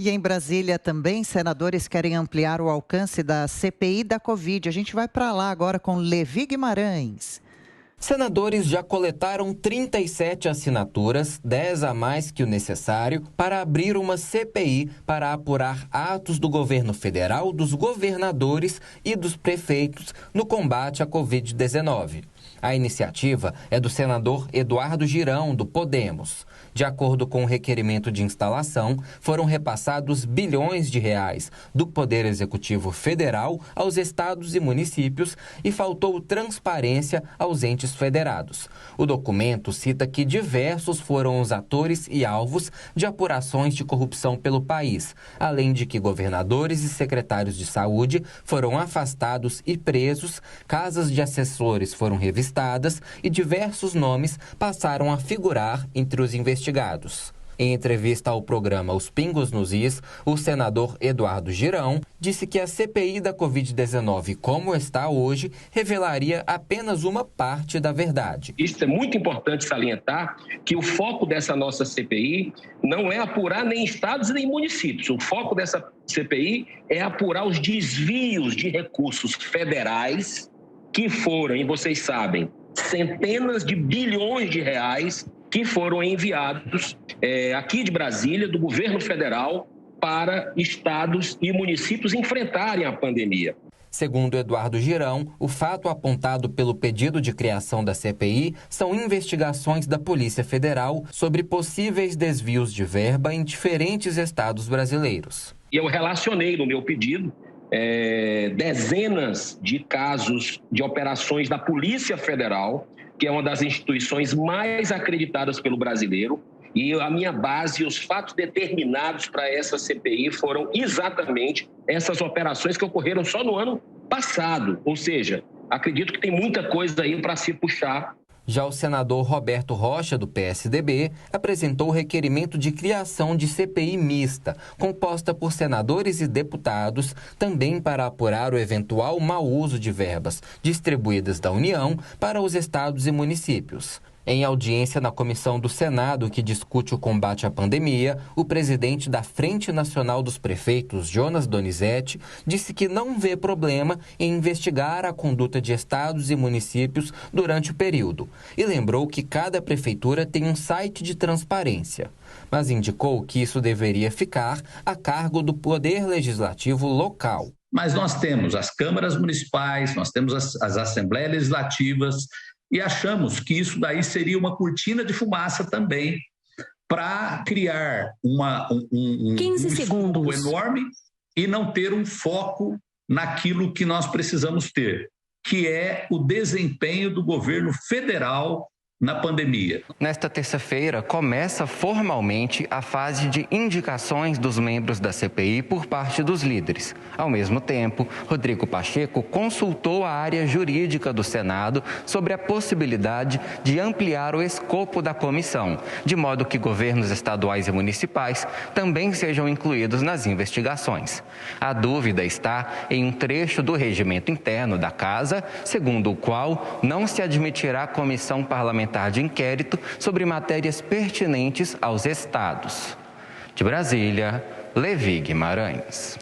E em Brasília também, senadores querem ampliar o alcance da CPI da Covid. A gente vai para lá agora com Levi Guimarães. Senadores já coletaram 37 assinaturas, 10 a mais que o necessário, para abrir uma CPI para apurar atos do governo federal, dos governadores e dos prefeitos no combate à Covid-19. A iniciativa é do senador Eduardo Girão, do Podemos. De acordo com o requerimento de instalação, foram repassados bilhões de reais do Poder Executivo Federal aos estados e municípios e faltou transparência aos entes federados. O documento cita que diversos foram os atores e alvos de apurações de corrupção pelo país, além de que governadores e secretários de saúde foram afastados e presos, casas de assessores foram revistadas e diversos nomes passaram a figurar entre os investigados. Em entrevista ao programa Os Pingos nos Is, o senador Eduardo Girão disse que a CPI da Covid-19, como está hoje, revelaria apenas uma parte da verdade. Isso é muito importante salientar que o foco dessa nossa CPI não é apurar nem estados nem municípios. O foco dessa CPI é apurar os desvios de recursos federais que foram, e vocês sabem, centenas de bilhões de reais que foram enviados aqui de Brasília, do governo federal, para estados e municípios enfrentarem a pandemia. Segundo Eduardo Girão, o fato apontado pelo pedido de criação da CPI são investigações da Polícia Federal sobre possíveis desvios de verba em diferentes estados brasileiros. E eu relacionei no meu pedido dezenas de casos de operações da Polícia Federal, que é uma das instituições mais acreditadas pelo brasileiro, e a minha base, os fatos determinados para essa CPI foram exatamente essas operações que ocorreram só no ano passado. Ou seja, acredito que tem muita coisa aí para se puxar. Já o senador Roberto Rocha, do PSDB, apresentou o requerimento de criação de CPI mista, composta por senadores e deputados, também para apurar o eventual mau uso de verbas distribuídas da União para os estados e municípios. Em audiência na comissão do Senado que discute o combate à pandemia, o presidente da Frente Nacional dos Prefeitos, Jonas Donizete, disse que não vê problema em investigar a conduta de estados e municípios durante o período e lembrou que cada prefeitura tem um site de transparência, mas indicou que isso deveria ficar a cargo do Poder Legislativo local. Mas nós temos as câmaras municipais, nós temos as assembleias legislativas, e achamos que isso daí seria uma cortina de fumaça também para criar um 15 segundos enorme e não ter um foco naquilo que nós precisamos ter, que é o desempenho do governo federal na pandemia. Nesta terça-feira, começa formalmente a fase de indicações dos membros da CPI por parte dos líderes. Ao mesmo tempo, Rodrigo Pacheco consultou a área jurídica do Senado sobre a possibilidade de ampliar o escopo da comissão, de modo que governos estaduais e municipais também sejam incluídos nas investigações. A dúvida está em um trecho do regimento interno da Casa, segundo o qual não se admitirá comissão parlamentar de inquérito sobre matérias pertinentes aos estados. De Brasília, Levi Guimarães.